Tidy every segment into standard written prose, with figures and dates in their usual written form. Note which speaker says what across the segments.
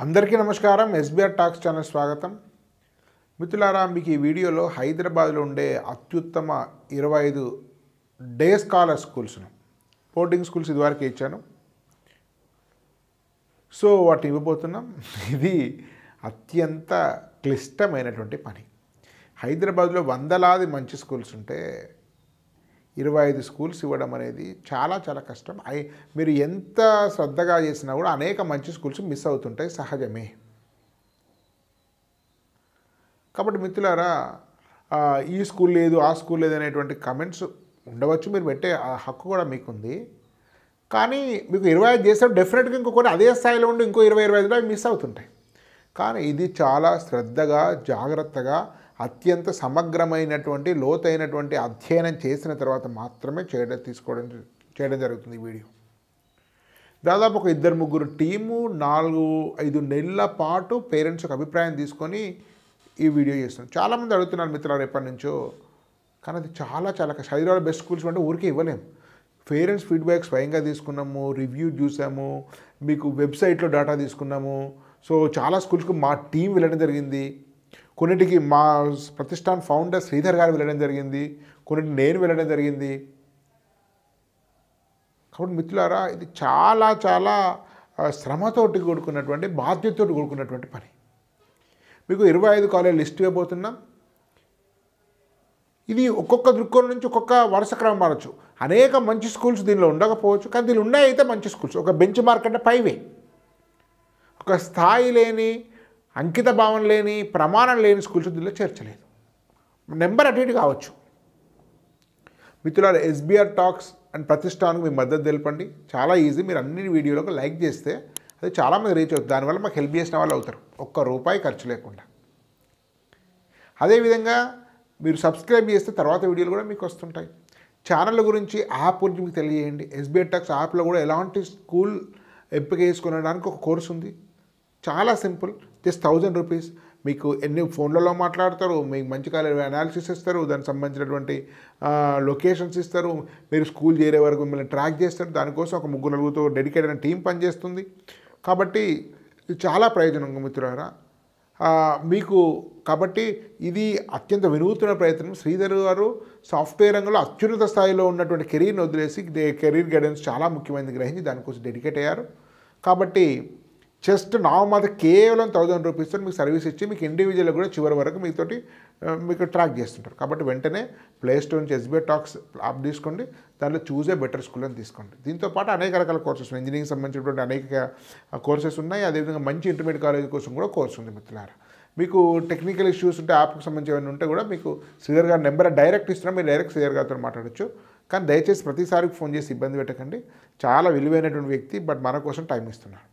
Speaker 1: అందరికీ నమస్కారం. SBR talks channel స్వాగతం. మిత్రులారా, మీకు ఈ వీడియోలో హైదరాబాద్లో ఉండే అత్యుత్తమ 25 డే స్కాలర్ స్కూల్స్ను, బోర్డింగ్ స్కూల్స్ ఇదివరకు ఇచ్చాను. సో వాటిని ఇవ్వబోతున్నాం. ఇది అత్యంత క్లిష్టమైనటువంటి పని. హైదరాబాద్లో వందలాది మంచి స్కూల్స్ ఉంటే 25 స్కూల్స్ ఇవ్వడం అనేది చాలా చాలా కష్టం. మీరు ఎంత శ్రద్ధగా చేసినా కూడా అనేక మంచి స్కూల్స్ మిస్ అవుతుంటాయి, సహజమే. కాబట్టి మిత్రులారా, ఈ స్కూల్ లేదు, ఆ స్కూల్ లేదు అనేటువంటి కమెంట్స్ ఉండవచ్చు, మీరు పెట్టే హక్కు కూడా మీకుంది. కానీ మీకు 25 చేస్తే డెఫినెట్గా ఇంకొకటి అదే స్థాయిలో ఉండి ఇంకో 20-25 మిస్ అవుతుంటాయి. కానీ ఇది చాలా శ్రద్ధగా, జాగ్రత్తగా, అత్యంత సమగ్రమైనటువంటి లోతైనటువంటి అధ్యయనం చేసిన తర్వాత మాత్రమే చేయడం జరుగుతుంది. ఈ వీడియో దాదాపు ఒక 2-3 టీము 4-5 నెలల పాటు పేరెంట్స్కి అభిప్రాయం తీసుకొని ఈ వీడియో చేస్తున్నాం. చాలామంది అడుగుతున్నారు మిత్రులు ఎప్పటి నుంచో, కానీ అది చాలా చాలా హైదరాబాద్ బెస్ట్ స్కూల్స్ అంటే ఊరికే ఇవ్వలేము. పేరెంట్స్ ఫీడ్బ్యాక్ స్వయంగా తీసుకున్నాము, రివ్యూ చూసాము, మీకు వెబ్సైట్లో డేటా తీసుకున్నాము. సో చాలా స్కూల్స్కి మా టీం వెళ్ళడం జరిగింది, కొన్నిటికి మా ప్రతిష్టాన్ ఫౌండర్ శ్రీధర్ గారు వెళ్ళడం జరిగింది, కొన్నిటికి నేను వెళ్ళడం జరిగింది. కాబట్టి మిత్రులారా, ఇది చాలా చాలా శ్రమతోటి కూడుకున్నటువంటి, బాధ్యతతో కూడుకున్నటువంటి పని. మీకు 25 కాలేజ్ లిస్ట్ ఇవ్వబోతున్నాం. ఇది ఒక్కొక్క దృక్కోణం నుంచి ఒక్కొక్క వరుస క్రమం మారచ్చు. అనేక మంచి స్కూల్స్ దీనిలో ఉండకపోవచ్చు, కానీ దీనిలో ఉన్నాయైతే మంచి స్కూల్స్. ఒక బెంచ్ మార్క్ అంటే పైవే, ఒక స్థాయి లేని, అంకిత భావం లేని, ప్రమాణం లేని స్కూల్స్ దీనిలో చేర్చలేదు. నెంబర్ అటు ఇటు కావచ్చు. మిత్రులారా, ఎస్బీఆర్ టాక్స్ అండ్ ప్రతిష్టానికి మీ మద్దతు తెలపండి. చాలా ఈజీ. మీరు అన్ని వీడియోలకు లైక్ చేస్తే అది చాలామంది రీచ్ అవుతుంది. దానివల్ల మాకు హెల్ప్ చేసిన వాళ్ళు అవుతారు, ₹1 ఖర్చు లేకుండా. అదేవిధంగా మీరు సబ్స్క్రైబ్ చేస్తే తర్వాత వీడియోలు కూడా మీకు వస్తుంటాయి. ఛానళ్ళ గురించి, యాప్ గురించి మీకు తెలియజేయండి. ఎస్బీఆర్ టాక్స్ యాప్లో కూడా ఎలాంటి స్కూల్ ఎంపిక చేసుకునడానికి ఒక కోర్సు ఉంది. చాలా సింపుల్, జస్ట్ ₹1000. మీకు ఎన్ని ఫోన్లలో మాట్లాడతారు, మీకు మంచి కాలేజ్ అనాలిసిస్ ఇస్తారు, దానికి సంబంధించినటువంటి లొకేషన్స్ ఇస్తారు, మీరు స్కూల్ చేరే వరకు మిమ్మల్ని ట్రాక్ చేస్తారు. దానికోసం ఒక 3-4 డెడికేటెడ్ అయిన టీం పనిచేస్తుంది. కాబట్టి ఇది చాలా ప్రయోజనం మిత్రులారా మీకు. కాబట్టి ఇది అత్యంత వినూత్న ప్రయత్నం. శ్రీధర్ గారు సాఫ్ట్వేర్ రంగంలో అత్యున్నత స్థాయిలో ఉన్నటువంటి కెరీర్ని వదిలేసి కెరీర్ గైడెన్స్ చాలా ముఖ్యమైనది గ్రహించి దానికోసం డెడికేట్ అయ్యారు. కాబట్టి జస్ట్ నామమాత్రం కేవలం ₹1000 మీకు సర్వీస్ ఇచ్చి మీకు ఇండివిజువల్ కూడా చివరి వరకు మీకు ట్రాక్ చేస్తుంటారు. కాబట్టి వెంటనే ప్లే స్టోర్ నుంచి ఎస్బీఆర్ టాక్స్ యాప్ తీసుకోండి, దాంట్లో చూసే బెటర్ స్కూల్ అని తీసుకోండి. దీంతోపాటు అనేక రకాల కోర్సెస్ ఉన్నాయి. ఇంజనీరింగ్ సంబంధించినటువంటి అనేక కోర్సెస్ ఉన్నాయి. అదేవిధంగా మంచి ఇంటర్మీడియట్ కాలేజ్ కోసం కూడా కోర్స్ ఉంది మిత్రులారా. మీకు టెక్నికల్ ఇష్యూస్ ఉంటే, యాప్కి సంబంధించి ఏమైనా ఉంటే కూడా మీకు శ్రీధర్ గారి నెంబర్ డైరెక్ట్ ఇస్తున్నాం, మీరు డైరెక్ట్ శ్రీధర్ గారితో మాట్లాడచ్చు. కానీ దయచేసి ప్రతిసారి ఫోన్ చేసి ఇబ్బంది పెట్టకండి. చాలా విలువైనటువంటి వ్యక్తి, బట్ మన కోసం టైం ఇస్తున్నారు.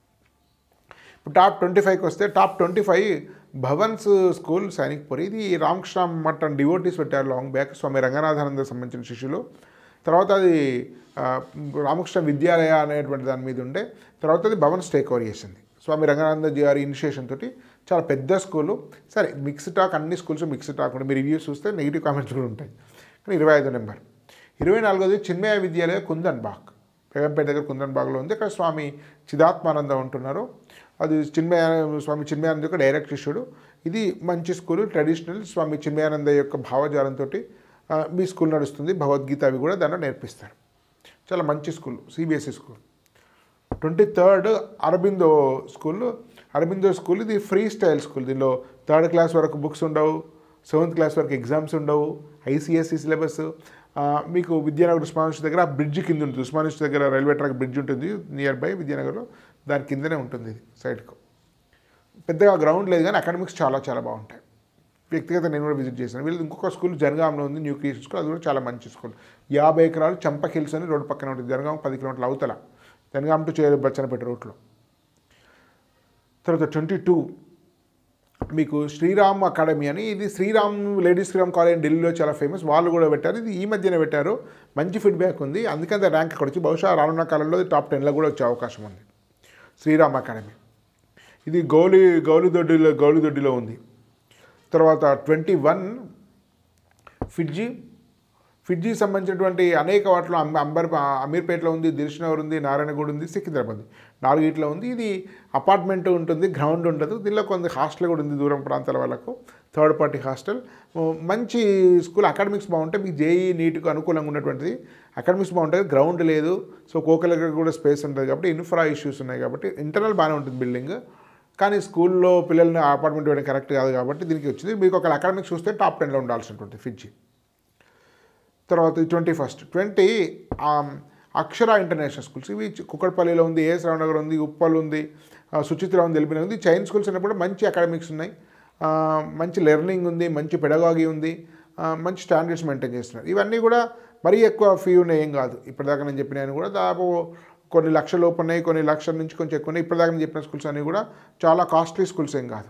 Speaker 1: ఇప్పుడు టాప్ 25కి వస్తే, టాప్ 25 భవన్స్ స్కూల్ సైనిక్పురి. ఇది రామకృష్ణ మఠం డివోటీస్ పెట్టారు లాంగ్ బ్యాక్, స్వామి రంగనాథానంద సంబంధించిన శిష్యులు. తర్వాత అది రామకృష్ణ విద్యాలయ అనేటువంటి దాని మీద ఉండే, తర్వాత అది భవన్స్ టేక్ ఓవర్ చేసింది. స్వామి రంగనాథానందజీ గారి ఇనిషియేషన్ తోటి చాలా పెద్ద స్కూలు. సరే, మిక్స్డ్ టాక్, అన్ని స్కూల్స్ మిక్స్డ్ టాక్ ఉంటాయి. మీ రివ్యూస్ చూస్తే నెగిటివ్ కామెంట్స్ కూడా ఉంటాయి. కానీ 25 నెంబర్. 24ది చిన్మయ విద్యాలయ కుందన్ బాగ్, బేగంపేట దగ్గర కుందన్ బాగ్లో ఉంది. అక్కడ స్వామి చిదాత్మానంద ఉంటున్నారు. అది స్వామి చిన్మయానంద యొక్క డైరెక్ట్ శిష్యుడు. ఇది మంచి స్కూలు, ట్రెడిషనల్. స్వామి చిన్మయానంద యొక్క భావజాలంతో మీ స్కూల్ నడుస్తుంది. భగవద్గీత అవి కూడా దాంట్లో నేర్పిస్తారు. చాలా మంచి school, CBSE school. 23rd Aurobindo school. Aurobindo school ఇది ఫ్రీ స్టైల్ స్కూల్. దీనిలో 3rd క్లాస్ వరకు బుక్స్ ఉండవు, 7th క్లాస్ వరకు ఎగ్జామ్స్ ఉండవు, ఐసిఎస్ఈ సిలబస్. మీకు విద్యానగర్ ఉస్మానియా దగ్గర బ్రిడ్జ్ కింద ఉంటుంది. ఉస్మానియా దగ్గర రైల్వే ట్రాక్ బ్రిడ్జ్ ఉంటుంది నియర్ బై విద్యానగర్లో, దాని కిందనే ఉంటుంది ఇది సైడ్కు. పెద్దగా గ్రౌండ్ లేదు, కానీ అకాడమిక్స్ చాలా చాలా బాగుంటాయి. వ్యక్తిగత నేను కూడా విజిట్ చేశాను. వీళ్ళు ఇంకొక స్కూల్ జనగాంలో ఉంది, న్యూ క్రియేషన్ స్కూల్. అది కూడా చాలా మంచి స్కూల్. 50 ఎకరాలు చంపక్ హిల్స్ అని రోడ్డు పక్కన ఉంటుంది. జనగాం 10 కిలోమీటర్ల అవతల, జనగాం టు బచ్చనపేట రూట్లో. తర్వాత 22 మీకు శ్రీరామ్ అకాడమీ అని, ఇది శ్రీరామ్ లేడీస్ శ్రీరామ్ కాలేజ్ ఢిల్లీలో చాలా ఫేమస్. వాళ్ళు కూడా పెట్టారు. ఇది ఈ మధ్యనే పెట్టారు, మంచి ఫీడ్బ్యాక్ ఉంది. అందుకని ర్యాంక్ అక్కడ వచ్చి బహుశా రానున్న కాలంలో టాప్ 10లో కూడా వచ్చే అవకాశం ఉంది. శ్రీరామ్ అకాడమీ ఇది గౌలిదొడ్డిలో ఉంది. తర్వాత 21 ఫిడ్జీ ఫిడ్జీకి సంబంధించినటువంటి అనేక వాటిలో అమీర్పేటలో ఉంది, దిల్షుఖ్నగర్ ఉంది, నారాయణగూడ ఉంది, సికింద్రాబాద్ ఉంది, 4 ఇట్లా ఉంది. ఇది అపార్ట్మెంట్ ఉంటుంది, గ్రౌండ్ ఉండదు. దీనిలో కొంత హాస్టల్ కూడా ఉంది దూరం ప్రాంతాల వాళ్ళకు, థర్డ్ పార్టీ హాస్టల్. మంచి స్కూల్, అకాడమిక్స్ బాగుంటాయి, మీకు జేఈ నీట్కు అనుకూలంగా ఉన్నటువంటిది. అకాడమిక్స్ బాగుంటుంది, గ్రౌండ్ లేదు, సో కోకలకి కూడా స్పేస్ ఉంటుంది కాబట్టి, ఇన్ఫ్రా ఇష్యూస్ ఉన్నాయి కాబట్టి ఇంటర్నల్ బాగానే ఉంటుంది బిల్డింగ్. కానీ స్కూల్లో పిల్లల్ని అపార్ట్మెంట్ వేయడం కరెక్ట్ కాదు కాబట్టి దీనికి వచ్చింది. మీకు ఒక అకాడమిక్స్ చూస్తే టాప్ 10లో ఉండాల్సినటువంటి ఫిడ్జీ. తర్వాత 20 అక్షర ఇంటర్నేషనల్ స్కూల్స్, ఇవి కుక్కడపల్లిలో ఉంది, ఏఎస్ రావు నగర్ ఉంది, ఉప్పల్ ఉంది, సుచిత్ర ఉంది, ఎల్బీ ఉంది. చైన్ స్కూల్స్ అన్నప్పుడు మంచి అకాడమిక్స్ ఉన్నాయి, మంచి లెర్నింగ్ ఉంది, మంచి పెడగాగి ఉంది, మంచి స్టాండర్డ్స్ మెయింటైన్ చేస్తున్నారు. ఇవన్నీ కూడా మరీ ఎక్కువ ఫీ ఉన్నాయి ఏం కాదు. ఇప్పటిదాకా నేను చెప్పినాను కూడా దాదాపు కొన్ని లక్షల లోపు ఉన్నాయి, కొన్ని లక్షల నుంచి కొంచెం ఎక్కువ ఉన్నాయి. ఇప్పటిదాకా నేను చెప్పిన స్కూల్స్ అన్నీ కూడా చాలా కాస్ట్లీ స్కూల్స్ ఏం కాదు.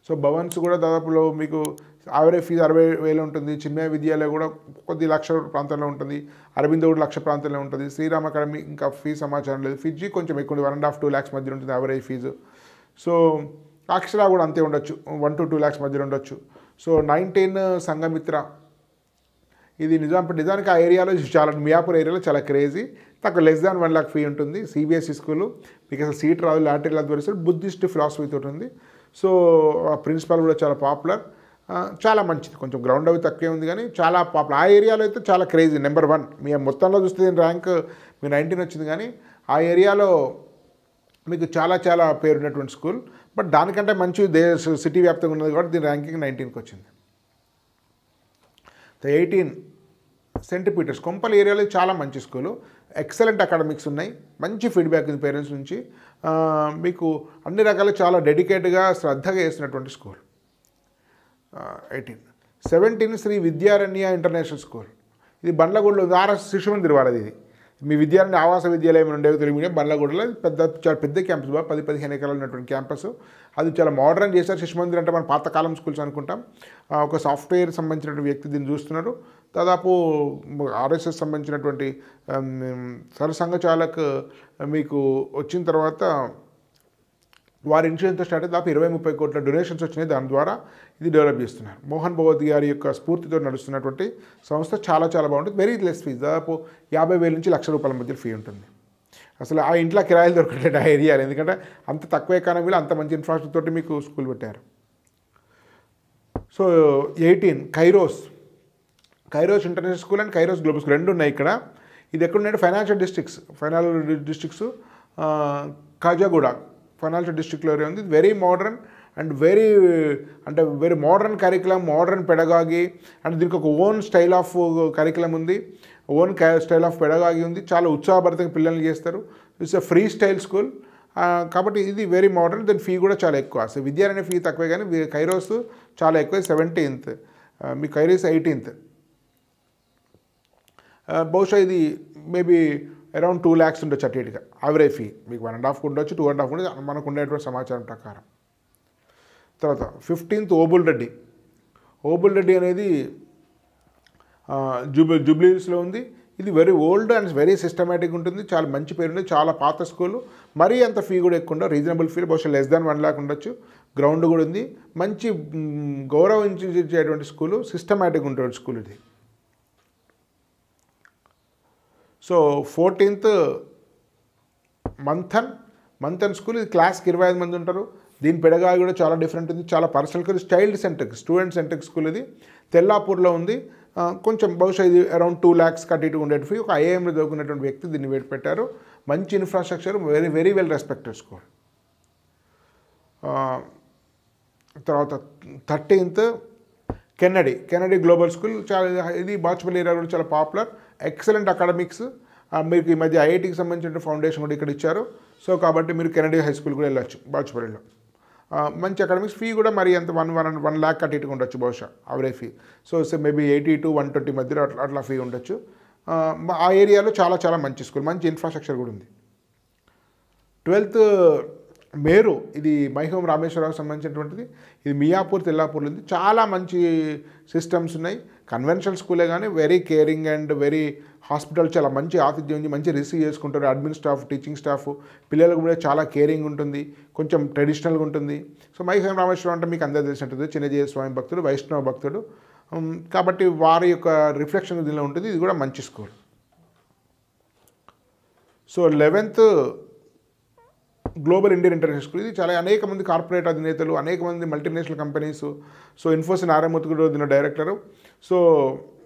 Speaker 1: సో భవన్స్ కూడా దాదాపులో మీకు యావరేజ్ ఫీజు 60,000 ఉంటుంది. చిన్మయ విద్యాలయ కూడా కొద్ది లక్ష ప్రాంతంలో ఉంటుంది. అరవింద కూడా లక్ష ప్రాంతంలో ఉంటుంది. శ్రీరామ్ అకాడమీ ఇంకా ఫీజు సమాచారం లేదు. ఫిడ్జీ కొంచెం ఎక్కువ, 1.5-2 lakhs మధ్యలో ఉంటుంది యావరేజ్ ఫీజు. సో అక్షర కూడా అంతే ఉండొచ్చు, 1 to 2 lakhs మధ్యలో ఉండొచ్చు. సో 19 సంఘమిత్ర, ఇది నిజానికి ఆ ఏరియాలో చాలా, మియాపూర్ ఏరియాలో చాలా క్రేజీ. తక్కువ less than 1 lakh ఫీ ఉంటుంది. సిబిఎస్ఈ స్కూలు, మీకు అసలు సీట్ రాదు, లాటరీ రాదు, వరుస బుద్ధిస్ట్ ఫిలాసఫీతో ఉంటుంది. సో ప్రిన్సిపాల్ కూడా చాలా పాపులర్, చాలా మంచిది. కొంచెం గ్రౌండ్ అవి తక్కువే ఉంది కానీ చాలా పాపులర్. ఆ ఏరియాలో అయితే చాలా క్రేజీ, నెంబర్ 1. మీ మొత్తంలో చూస్తే ర్యాంక్ మీ 19 వచ్చింది కానీ ఆ ఏరియాలో మీకు చాలా పేరున్నటువంటి స్కూల్. బట్ దానికంటే మంచి సిటీ వ్యాప్తంగా ఉన్నది కాబట్టి దీని ర్యాంకింగ్ 19కి వచ్చింది. 18 సెంట్ పీటర్స్, కొంపల్ ఏరియాలో చాలా మంచి స్కూలు, ఎక్సలెంట్ అకాడమిక్స్ ఉన్నాయి, మంచి ఫీడ్బ్యాక్ ఉంది పేరెంట్స్ నుంచి. మీకు అన్ని రకాల చాలా డెడికేట్గా శ్రద్ధగా చేసినటువంటి school. 17 Sri Vidyaranya international school, ఇది బండ్లగూడలో ఉంది. ఆర్ఎస్ శిశుమందిర్ వాళ్ళది. ఇది మీ విద్యారణ్య ఆవాస విద్యాలయం ఉండేవి తెలుగు మీడియం, బండ్లగూడలో చాలా పెద్ద క్యాంపస్, 10-15 ఎకరాలు ఉన్నటువంటి క్యాంపస్. అది చాలా మోడర్న్ చేశారు. శిశుమందిర్ అంటే మన పాతకాలం స్కూల్స్ అనుకుంటాం. ఒక సాఫ్ట్వేర్ సంబంధించినటువంటి వ్యక్తి దీన్ని చూస్తున్నారు. దాదాపు ఆర్ఎస్ఎస్ సంబంధించినటువంటి సరసంఘచాలక్ మీకు వచ్చిన తర్వాత వారి ఇన్సూరెన్స్తో స్టార్ట్ అయితే దాదాపు 20-30 కోట్ల డొనేషన్స్ వచ్చినాయి. దాని ద్వారా ఇది డెవలప్ చేస్తున్నారు. మోహన్ భగవత్ గారి యొక్క స్ఫూర్తితో నడుస్తున్నటువంటి సంస్థ, చాలా బాగుంటుంది. వెరీ లెస్ ఫీజు, దాదాపు 50,000 నుంచి ₹1,00,000 మధ్య ఫీ ఉంటుంది. అసలు ఆ ఇంట్లో కిరాయిలు దొరకట్లేదు ఆ ఏరియాలో, ఎందుకంటే అంత తక్కువ ఎకానమీలో అంత మంచి ఇన్ఫ్రాస్ట్రక్చర్ తోటి మీకు స్కూల్ పెట్టారు. So 18 kairos international school and kairos global school రెండు ఉన్నాయి ఇక్కడ. ఇది ఎక్కడున్నాయంటే ఫైనాన్షియల్ డిస్ట్రిక్ట్స్ కాజాగూడ ఫైనాన్షియల్ డిస్ట్రిక్ట్లో ఉంది. Very modern and very modern curriculum, modern pedagogy, and దీనికి ఒక ఓన్ స్టైల్ ఆఫ్ కరికులం ఉంది, ఓన్ స్టైల్ ఆఫ్ పెడగాగి ఉంది. చాలా ఉత్సాహభరితంగా పిల్లల్ని చేస్తారు. It's a free style school కాబట్టి ఇది వెరీ మోడర్న్. దాని ఫీ కూడా చాలా ఎక్కువ. సో విద్యారణ్య ఫీ తక్కువే కానీ కైరోస్ చాలా ఎక్కువ. 17th మీ కైరోస్ 18th. బహుశా ఇది మేబీ అరౌండ్ 2 lakhs ఉండొచ్చు అటు ఇటుగా యావరేజ్ ఫీ. మీకు 1.5 ఉండొచ్చు, 2.5 ఉండొచ్చు మనకు ఉండేటువంటి సమాచారం ప్రకారం. తర్వాత 15th ఓబుల్ రెడ్డి అనేది జూబ్లీహిల్స్లో ఉంది. ఇది very old and very systematic ఉంటుంది, చాలా మంచి పేరు ఉంది, చాలా పాత స్కూలు. మరీ అంత ఫీ కూడా ఎక్కువ ఉండదు, రీజనబుల్ ఫీ, బహుశా less than 1 lakh ఉండొచ్చు. గ్రౌండ్ కూడా ఉంది, మంచి గౌరవించేటువంటి స్కూలు, సిస్టమేటిక్ ఉంటుంది స్కూల్ ఇది. సో 14th మంథన్ స్కూల్, ఇది క్లాస్కి 25 మంది ఉంటారు. దీని పెడగాగి కూడా చాలా డిఫరెంట్ ఉంది, చాలా personal child centric, student centric school. ఇది తెల్లాపూర్లో ఉంది. కొంచెం బహుశా ఇది అరౌండ్ 2 lakhs కట్టి ఉండేటి ఫీ. ఒక ఐఏఎంలో చదువుకున్నటువంటి వ్యక్తి దీన్ని పెట్టారు. మంచి infrastructure, very well respected school. తర్వాత 13th కెనడీ గ్లోబల్ స్కూల్, చాలా ఇది బాచుపల్లి ఏరియా కూడా చాలా పాపులర్, ఎక్సలెంట్ అకాడమిక్స్. మీకు ఈ మధ్య ఐఐటికి సంబంధించిన ఫౌండేషన్ కూడా ఇక్కడ ఇచ్చారు. సో కాబట్టి మీరు కెనడీ హై స్కూల్ కూడా వెళ్ళొచ్చు బాచుపల్లిలో. మంచి అకాడమిక్స్. ఫీ కూడా మరి ఎంత 1 lakh కట్టి ఉండొచ్చు బహుశా average fee. So maybe 80 to 120 మధ్యలో అట్లా ఫీ ఉండొచ్చు. ఆ ఏరియాలో చాలా మంచి స్కూల్, మంచి ఇన్ఫ్రాస్ట్రక్చర్ కూడా ఉంది. 12th మేరు, ఇది మైహోం రామేశ్వరరావు సంబంధించినటువంటిది. ఇది మియాపూర్ తెల్లాపూర్లో ఉంది. చాలా మంచి సిస్టమ్స్ ఉన్నాయి. కన్వెన్షనల్ స్కూలే కానీ very caring and very hospital, చాలా మంచి ఆతిథ్యం ఉంది, మంచి రిసీవ్ చేసుకుంటారు. అడ్మిన్ స్టాఫ్, టీచింగ్ స్టాఫ్, పిల్లలకు కూడా చాలా కేరింగ్ ఉంటుంది, కొంచెం ట్రెడిషనల్గా ఉంటుంది. సో మైహోం రామేశ్వరం అంటే మీకు అందరూ తెలిసినట్టుంది, చిన్నజీయ స్వామి భక్తుడు, వైష్ణవ భక్తుడు. కాబట్టి వారి యొక్క రిఫ్లెక్షన్ దీనిలో ఉంటుంది. ఇది కూడా మంచి school. So 11th global Indian international school. ఇది చాలా అనేక మంది కార్పొరేట్ అధినేతలు, అనేక మంది multinational companies. So Infosys Narayana Murthy కూడా దీని డైరెక్టరు. సో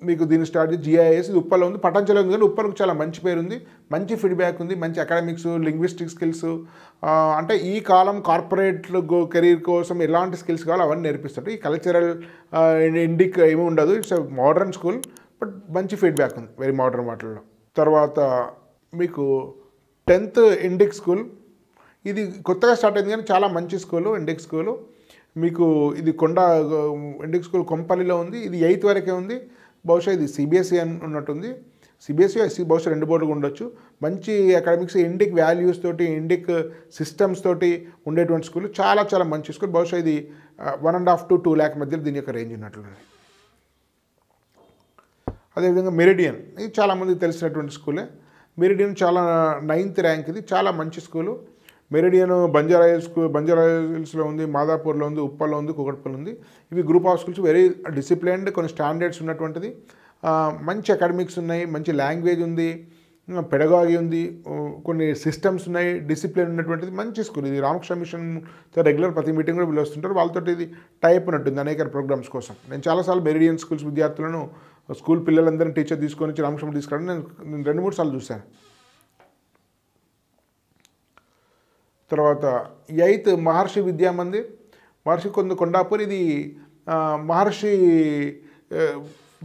Speaker 1: మీకు దీని స్టార్ట్ GIS. ఇది ఉప్పల్లో ఉంది, పటాన్చెలో ఉంది, కానీ ఉప్పల్కి చాలా మంచి పేరు ఉంది, మంచి ఫీడ్బ్యాక్ ఉంది, మంచి అకాడమిక్స్, లింగ్విస్టిక్ స్కిల్స్. అంటే ఈ కాలం కార్పొరేట్ కెరీర్ కోసం ఎలాంటి స్కిల్స్ కావాలో అవన్నీ నేర్పిస్తారు. ఈ కల్చరల్ ఇండిక్ ఏమీ ఉండదు. ఇట్స్ మోడర్న్ స్కూల్, బట్ మంచి ఫీడ్బ్యాక్ ఉంది వెరీ మోడర్న్ వాటిల్లో. తర్వాత మీకు 10th ఇండిక్ స్కూల్. ఇది కొత్తగా స్టార్ట్ అయింది కానీ చాలా మంచి స్కూలు ఇండిక్ స్కూలు. మీకు ఇది ఇండిక్ స్కూల్ కొంపల్లిలో ఉంది. ఇది 8th వరకే ఉంది. బహుశా ఇది CBSE అని ఉన్నట్టుంది. CBSE SC బహుశా 2 బోర్డుగా ఉండొచ్చు. మంచి అకాడమిక్స్, ఇండిక్ వాల్యూస్ తోటి, ఇండిక్ సిస్టమ్స్ తోటి ఉండేటువంటి స్కూల్. చాలా చాలా మంచి స్కూల్. బహుశా ఇది 1.5 to 2 lakh మధ్యలో దీని యొక్క రేంజ్ ఉన్నట్లుంది. అదేవిధంగా మెరిడియన్. ఇది చాలామందికి తెలిసినటువంటి స్కూలే. మెరిడియన్ చాలా 9th ర్యాంక్. ఇది చాలా మంచి స్కూలు. మెరిడియన్ బంజారాహిల్స్లో ఉంది, మాదాపూర్లో ఉంది, ఉప్పల్లో ఉంది, కూకట్పల్లి ఉంది. ఇవి group of schools, very disciplined, కొన్ని స్టాండర్డ్స్ ఉన్నటువంటిది. మంచి అకాడమిక్స్ ఉన్నాయి, మంచి లాంగ్వేజ్ ఉంది, పెడగాగి ఉంది, కొన్ని సిస్టమ్స్ ఉన్నాయి, డిసిప్లిన్ ఉన్నటువంటిది మంచి స్కూల్. ఇది రామకృష్ణ మిషన్తో రెగ్యులర్ ప్రతి మీటింగ్ కూడా వీళ్ళు వస్తుంటారు. వాళ్ళతో ఇది టైప్ ఉన్నట్టుంది అనేక ప్రోగ్రామ్స్ కోసం. నేను చాలాసార్లు మెరిడియన్ స్కూల్స్ విద్యార్థులను, స్కూల్ పిల్లలందరినీ టీచర్ తీసుకొని వచ్చి రామకృష్ణ తీసుకురావడం నేను 2-3 సార్లు చూశాను. తర్వాత 8th మహర్షి విద్యామందిర్. మహర్షి కొండాపూర్. ఇది మహర్షి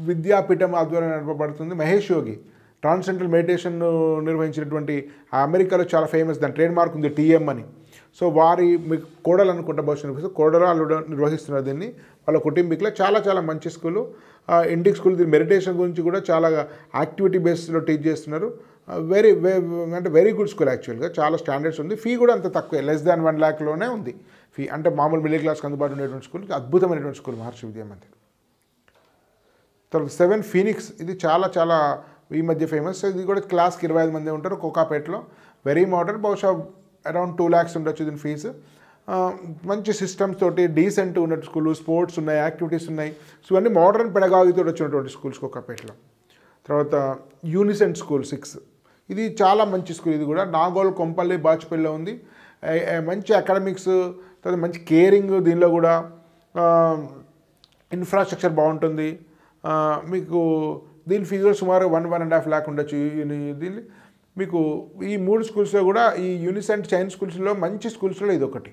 Speaker 1: విద్యాపీఠం ఆధ్వర్యంలో నడపబడుతుంది. మహేష్ యోగి ట్రాన్సెండెంటల్ మెడిటేషన్ నిర్వహించినటువంటి అమెరికాలో చాలా ఫేమస్, దాని ట్రేడ్ మార్క్ ఉంది TM అని. సో వారి మీకు కోడలు అనుకుంటా బహుశా, కోడలు అల్లుడు నిర్వహిస్తున్నారు దీన్ని. వాళ్ళ కుటుంబీకులో చాలా చాలా మంచి స్కూలు. Indic school. దీని మెడిటేషన్ గురించి కూడా చాలా యాక్టివిటీ బేస్లో టీచ్ చేస్తున్నారు. వెరీ గుడ్ స్కూల్ యాక్చువల్గా. చాలా స్టాండర్డ్స్ ఉంది. ఫీ కూడా అంత తక్కువే, less than 1 lakhలోనే ఉంది ఫీ. అంటే మామూలు మిడిల్ క్లాస్కి అందుబాటు ఉండేటువంటి స్కూల్. అద్భుతమైనటువంటి స్కూల్ మహర్షి విద్యామందిర్. తర్వాత 7 ఫీనిక్స్. ఇది చాలా చాలా ఈ మధ్య ఫేమస్. ఇది కూడా క్లాస్కి 25 మంది ఉంటారు కోకాపేటలో. Very modern. బహుశా అరౌండ్ 2 lakhs ఉండొచ్చు దీని ఫీజు. మంచి సిస్టమ్స్ తోటి డీసెంట్ ఉన్నట్టు స్కూల్. స్పోర్ట్స్ ఉన్నాయి, యాక్టివిటీస్ ఉన్నాయి. సో ఇవన్నీ మోడర్న్ పెడగాగితో వచ్చినటువంటి స్కూల్స్ కోకాపేటలో. తర్వాత యూనిసెంట్ స్కూల్ 6. ఇది చాలా మంచి స్కూల్. ఇది కూడా నాగోల్, కొంపల్లి, బాచుపల్లిలో ఉంది. మంచి అకాడమిక్స్, తర్వాత మంచి కేరింగ్. దీనిలో కూడా ఇన్ఫ్రాస్ట్రక్చర్ బాగుంటుంది. మీకు దీని ఫీజు కూడా సుమారు 1.5 lakh ఉండొచ్చు. దీన్ని మీకు ఈ 3 స్కూల్స్లో కూడా, ఈ యూనిసెంట్ చైన్ స్కూల్స్లో మంచి స్కూల్స్లో ఇది ఒకటి.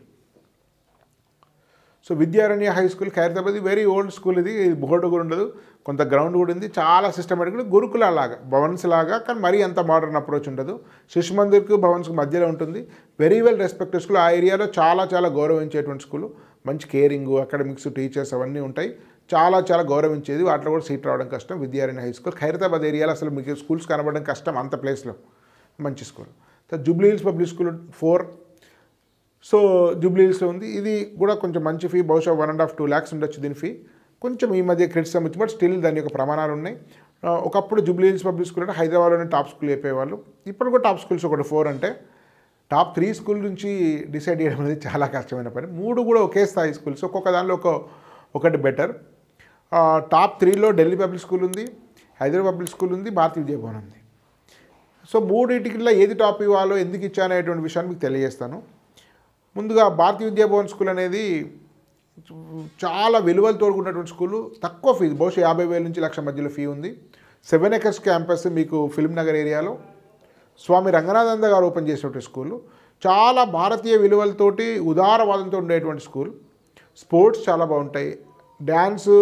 Speaker 1: So Vidyaranya high school Khairatabad. Very old school. ఇది బోర్డు కూడా ఉండదు, కొంత గ్రౌండ్ కూడా ఉంది. చాలా సిస్టమేటిక్, గురుకుల లాగా, భవన్స్ లాగా, కానీ మరీ అంత మోడర్న్ అప్రోచ్ ఉండదు. శిశు మందిర్కు భవన్స్కి మధ్యలో ఉంటుంది. Very well respected school. ఆ ఏరియాలో చాలా చాలా గౌరవించేటువంటి స్కూలు. మంచి కేరింగ్, అకాడమిక్స్, టీచర్స్ అవన్నీ ఉంటాయి. చాలా చాలా గౌరవించేది. వాటిలో కూడా సీట్ రావడం కష్టం. విద్యారణ్య హై స్కూల్ ఖైరతాబాద్ ఏరియాలో అసలు మీకు స్కూల్స్ కనబడడం కష్టం అంత ప్లేస్లో. మంచి school. Jubilee hills public school 4. So Jubilee హిల్స్లో ఉంది. ఇది కూడా కొంచెం మంచి ఫీ. బహుశా 1.5 to 2 lakhs ఉండొచ్చు దీని ఫీ. కొంచెం ఈ మధ్య క్రెడిట్స్ అమ్ముతుంది, బట్ స్టిల్ దాని యొక్క ప్రమాణాలు ఉన్నాయి. ఒకప్పుడు జూబ్లీ హిల్స్ పబ్లిక్ స్కూల్ అంటే హైదరాబాద్లోనే టాప్ స్కూల్ అయిపోయేవాళ్ళు. ఇప్పుడు కూడా టాప్ స్కూల్స్ ఒకటి 4 అంటే టాప్ 3 స్కూల్ నుంచి డిసైడ్ చేయడం అనేది చాలా కష్టమైన పని. 3 కూడా ఒకే స్థాయి స్కూల్స్. ఒక్కొక్క దానిలో ఒకటి బెటర్. టాప్ 3లో ఢిల్లీ పబ్లిక్ స్కూల్ ఉంది, హైదరాబాద్ పబ్లిక్ స్కూల్ ఉంది, భారతీయ విద్యాభవన్ ఉంది. సో 3 ఏది టాప్ ఇవ్వాలో, ఎందుకు ఇచ్చాననేటువంటి విషయాన్ని మీకు తెలియజేస్తాను. ముందుగా భారతీయ విద్యాభవన్ స్కూల్ అనేది చాలా విలువలతో కూడినటువంటి స్కూలు. తక్కువ ఫీజు, బహుశా 50,000 నుంచి 1,00,000 మధ్యలో ఫీ ఉంది. 7 acres క్యాంపస్ మీకు ఫిల్మ్ నగర్ ఏరియాలో. స్వామి రంగనాథానంద గారు ఓపెన్ చేసినటువంటి స్కూలు. చాలా భారతీయ విలువలతోటి, ఉదారవాదంతో ఉండేటువంటి స్కూల్. స్పోర్ట్స్ చాలా బాగుంటాయి, డ్యాన్స్,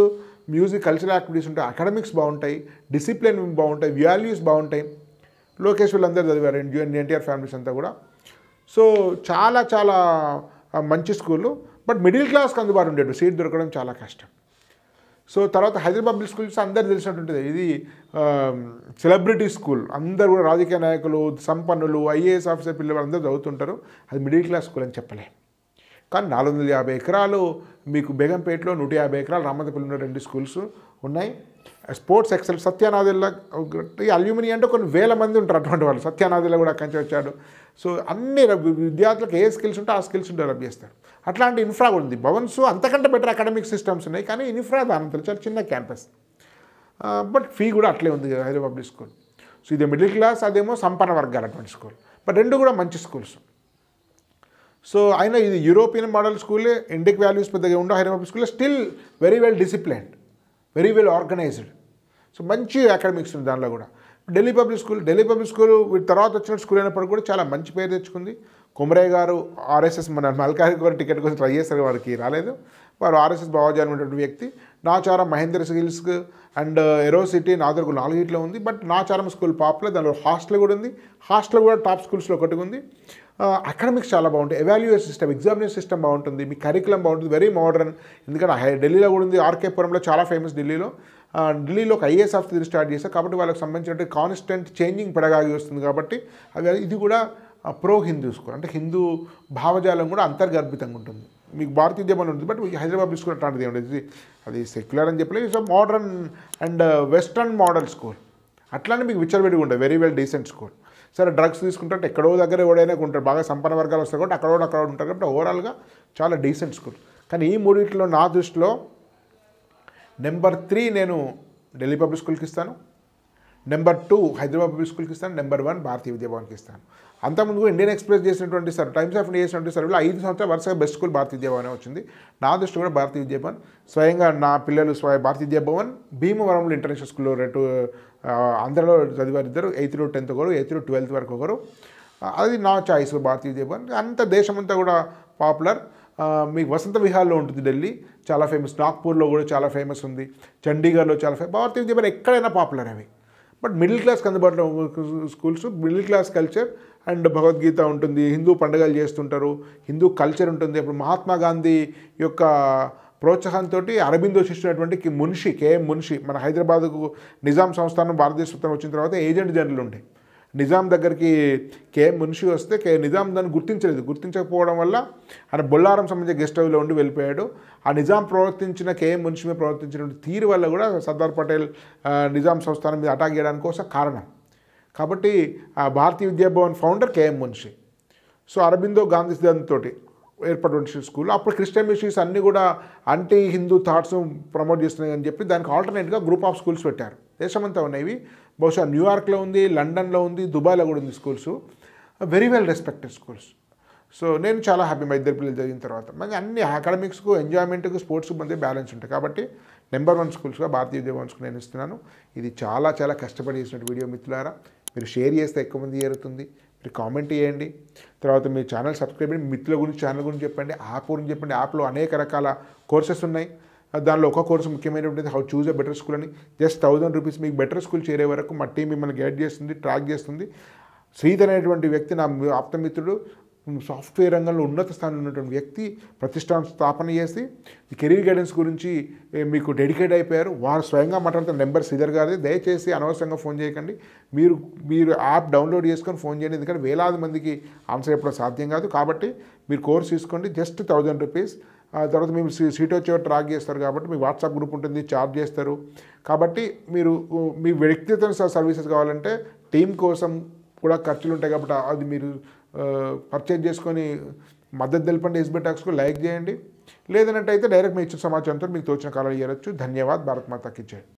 Speaker 1: మ్యూజిక్, కల్చరల్ యాక్టివిటీస్ ఉంటాయి, అకాడమిక్స్ బాగుంటాయి, డిసిప్లిన్ బాగుంటాయి, వాల్యూస్ బాగుంటాయి. లోకేష్ వీళ్ళందరూ చదివారు, ఎన్టీఆర్ ఫ్యామిలీస్ అంతా కూడా. సో చాలా చాలా మంచి స్కూలు. బట్ మిడిల్ క్లాస్కి అందుబాటు ఉండేది, సీట్ దొరకడం చాలా కష్టం. సో తర్వాత హైదరాబాద్ పబ్లిక్ స్కూల్స్ అందరు తెలిసినటువంటిది. ఇది సెలబ్రిటీ స్కూల్. అందరూ కూడా రాజకీయ నాయకులు, సంపన్నులు, IAS ఆఫీసర్ పిల్లలు అందరూ చదువుతుంటారు. అది మిడిల్ క్లాస్ స్కూల్ అని చెప్పలే. కానీ 450 ఎకరాలు మీకు బేగంపేటలో, 150 ఎకరాలు రామంతపల్లిలో 2 స్కూల్స్ ఉన్నాయి. స్పోర్ట్స్ ఎక్సెల్ సత్యానాదిలో అల్యూమిని అంటే కొన్ని వేల మంది ఉంటారు అటువంటి వాళ్ళు. సత్యానాదిలో కూడా అక్కడి నుంచి వచ్చాడు. సో అన్ని విద్యార్థులకు ఏ స్కిల్స్ ఉంటే ఆ స్కిల్స్ డెవలప్ చేస్తారు. అట్లాంటి ఇన్ఫ్రా కూడా ఉంది. భవన్స్ అంతకంటే బెటర్ అకాడమిక్ సిస్టమ్స్ ఉన్నాయి, కానీ ఇన్ఫ్రా దానంతరం చాలా చిన్న క్యాంపస్. బట్ ఫీ కూడా అట్లే ఉంది హైదరాబాద్ పబ్లిక్ స్కూల్. సో ఇది మిడిల్ క్లాస్, అదేమో సంపన్న వర్గాలు అటువంటి స్కూల్. బట్ 2 కూడా మంచి స్కూల్స్. సో అయినా ఇది యూరోపియన్ మోడల్ స్కూలే, ఇండిక్ వాల్యూస్ పెద్దగా ఉండవు. హైదరాబాద్ పబ్లిక్ స్కూల్లో still very well disciplined, very well organised. So మంచి అకాడమిక్స్ ఉంది దానిలో కూడా. ఢిల్లీ పబ్లిక్ స్కూల్ తర్వాత వచ్చిన స్కూల్ అయినప్పుడు కూడా చాలా మంచి పేరు తెచ్చుకుంది. కొమరయ్య గారు ఆర్ఎస్ఎస్, మన మల్కారి గారు టికెట్ కోసం ట్రై చేస్తారు, వారికి రాలేదు. వారు ఆర్ఎస్ఎస్ భావజాలమైనటువంటి వ్యక్తి. నాచారం, మహేంద్ర సిగిల్స్ అండ్ ఎరోసిటీ నాదర్కు 4 ఉంది. బట్ నాచారం స్కూల్ పాపులర్, దానిలో హాస్టల్ కూడా ఉంది. హాస్టల్ కూడా టాప్ స్కూల్స్లో ఒకటి ఉంది. అకాడమిక్స్ చాలా బాగుంటాయి, ఎవాల్యుయేషన్ సిస్టమ్, ఎగ్జామినేషన్ సిస్టమ్ బాగుంటుంది, మీ కరికులం బాగుంటుంది, వెరీ మోడర్న్. ఎందుకంటే ఢిల్లీలో కూడా ఉంది, ఆర్కేపురంలో చాలా ఫేమస్. ఢిల్లీలో ఒక ఐఏఎస్ ఆఫీసర్ స్టార్ట్ చేశారు కాబట్టి వాళ్ళకి సంబంధించిన కాన్స్టెంట్ చేంజింగ్ పెడగాగి వస్తుంది. కాబట్టి ఇది కూడా ప్రో హిందూ స్కూల్, అంటే హిందూ భావజాలం కూడా అంతర్గర్భితంగా ఉంటుంది. మీకు భారతీయ విద్యాభవన్ ఉంటుంది, బట్ హైదరాబాద్ స్కూల్ అట్లాంటిది ఉండేది. అది సెక్యులర్ అని చెప్పలేదు, it's modern and western model school. అట్లానే మీకు విచ్చలవిడిగా ఉండదు, వెరీ వెల్ డీసెంట్ స్కూల్. సరే డ్రగ్స్ తీసుకుంటే ఎక్కడో దగ్గర ఎవడైనా ఉంటారు, బాగా సంపన్న వర్గాలు వస్తాయి కాబట్టి అక్కడ ఉంటారు కాబట్టి ఓవరాల్గా చాలా డీసెంట్ స్కూల్. కానీ ఈ మూడింటిలో నా దృష్టిలో నెంబర్ 3 నేను ఢిల్లీ పబ్లిక్ స్కూల్కి ఇస్తాను, నెంబర్ 2 హైదరాబాద్ పబ్లిక్ స్కూల్కి ఇస్తాను, నెంబర్ 1 భారతీయ విద్యాభవన్కి ఇస్తాను. అంతకుముందు ఇండియన్ ఎక్స్ప్రెస్ చేసినటువంటి టైమ్స్ ఆఫ్ ఇండియా చేసినటువంటి సర్వేలో 5 సంవత్సరాలు వరుసగా బెస్ట్ స్కూల్ భారతీయ విద్యాభవనే వచ్చింది. నా దృష్టి కూడా భారతీయ విద్యాభవన్. స్వయంగా నా పిల్లలు భారతీయ విద్యాభవన్, భీమవరంలో ఇంటర్నేషనల్ స్కూల్లో ఆంధ్రలో చదివారు ఇద్దరు, 8th to 10th ఒకరు, 8th to 12th వరకు ఒకరు. అది నా చాయిస్ భారతీయ విద్యాభవన్. అంత దేశమంతా కూడా పాపులర్. మీకు వసంత విహార్లో ఉంటుంది ఢిల్లీ, చాలా ఫేమస్. నాగ్పూర్లో కూడా చాలా ఫేమస్ ఉంది, చండీగఢ్లో చాలా ఫేమస్. భారతీయ విద్యాభవన్ ఎక్కడైనా పాపులర్ అవి. బట్ మిడిల్ క్లాస్కి అందుబాటులో schools, middle class culture and Bhagavad Gita ఉంటుంది, హిందూ పండుగలు చేస్తుంటారు, హిందూ కల్చర్ ఉంటుంది. ఇప్పుడు మహాత్మా గాంధీ యొక్క ప్రోత్సాహంతో అరబిందో శిష్యునటువంటి కేఎం మున్షి మన హైదరాబాద్కు నిజాం సంస్థానం భారతదేశ స్వతంత్రం వచ్చిన తర్వాత ఏజెంట్ జనరల్ ఉండే. నిజాం దగ్గరికి కేఎం మున్షి వస్తే నిజాం దాన్ని గుర్తించకపోవడం వల్ల ఆయన బొల్లారం సంబంధించిన గెస్ట్ హౌస్లో ఉండి వెళ్ళిపోయాడు. ఆ నిజాం కేఎం మున్షి మీద ప్రవర్తించినటువంటి తీరు వల్ల కూడా సర్దార్ పటేల్ నిజాం సంస్థానం మీద అటాక్ చేయడానికి కోసం కారణం. కాబట్టి ఆ భారతీయ విద్యాభవన్ ఫౌండర్ కేఎం మున్షి. సో అరబిందో గాంధీ సిద్ధాంతంతో ఏర్పడిన స్కూల్. అప్పుడు క్రిస్టియన్ మిషనరీస్ అన్నీ కూడా యాంటీ హిందూ థాట్స్ ప్రమోట్ చేస్తున్నాయి అని చెప్పి దానికి ఆల్టర్నేట్గా గ్రూప్ ఆఫ్ స్కూల్స్ పెట్టారు. దేశమంతా ఉన్నాయి. బహుశా న్యూయార్క్లో ఉంది, లండన్లో ఉంది, దుబాయ్లో కూడా ఉంది schools. Very well respected schools. So నేను చాలా హ్యాపీ మా ఇద్దరు పిల్లలు జరిగిన తర్వాత. మరి అన్ని అకాడమిక్స్కు, ఎంజాయ్మెంట్కు, స్పోర్ట్స్కు మధ్య బ్యాలెన్స్ ఉంటాయి. కాబట్టి నెంబర్ 1 స్కూల్స్గా భారతీయ విద్యాభవన్ స్కూల్ నేను ఇస్తున్నాను. ఇది చాలా చాలా కష్టపడి చేసిన వీడియో మిత్రులారా. మీరు షేర్ చేస్తే ఎక్కువ మంది చేరుతుంది. మీరు కామెంట్ చేయండి, తర్వాత మీ ఛానల్ సబ్స్క్రైబ్ చేయండి, మిత్రుల గురించి ఛానల్ గురించి చెప్పండి, యాప్ గురించి చెప్పండి. యాప్లో అనేక రకాల కోర్సెస్ ఉన్నాయి. దానిలో ఒక కోర్సు ముఖ్యమైనటువంటి how choose a better school అని. జస్ట్ 1000 రూపీస్ మీకు బెటర్ స్కూల్ చేరే వరకు మా టీం మిమ్మల్ని గైడ్ చేస్తుంది, ట్రాక్ చేస్తుంది. శ్రీధర్ అనేటువంటి వ్యక్తి నా ఆప్తమిత్రుడు, సాఫ్ట్వేర్ రంగంలో ఉన్నత స్థానంలో ఉన్నటువంటి వ్యక్తి, ప్రతిష్టాన స్థాపన చేసి ఈ కెరీర్ గైడెన్స్ గురించి మీకు డెడికేట్ అయిపోయారు. వారు స్వయంగా మాట్లాడుతున్న నెంబర్ శ్రీధర్ గారిది. దయచేసి అనవసరంగా ఫోన్ చేయకండి. మీరు యాప్ డౌన్లోడ్ చేసుకొని ఫోన్ చేయండి, ఎందుకంటే వేలాది మందికి ఆన్సర్ చెప్పడం సాధ్యం కాదు. కాబట్టి మీరు కోర్స్ తీసుకోండి, జస్ట్ 1000 రూపీస్. తర్వాత మేము సీట్ వచ్చేవారు ట్రాక్ చేస్తారు కాబట్టి మీ వాట్సాప్ గ్రూప్ ఉంటుంది, చార్జ్ చేస్తారు. కాబట్టి మీరు మీ వ్యక్తిగత సర్వీసెస్ కావాలంటే టీం కోసం కూడా ఖర్చులు ఉంటాయి కాబట్టి అది మీరు పర్చేజ్ చేసుకొని మద్దతు తెలపండి. ఎస్బీ టాక్స్కు లైక్ చేయండి. లేదన్నట్టయితే డైరెక్ట్ మీ ఇచ్చిన సమాచారంతో మీకు తోచిన కాలాలు చేయవచ్చు. ధన్యవాద్. భారత్ మాతా కీ జై.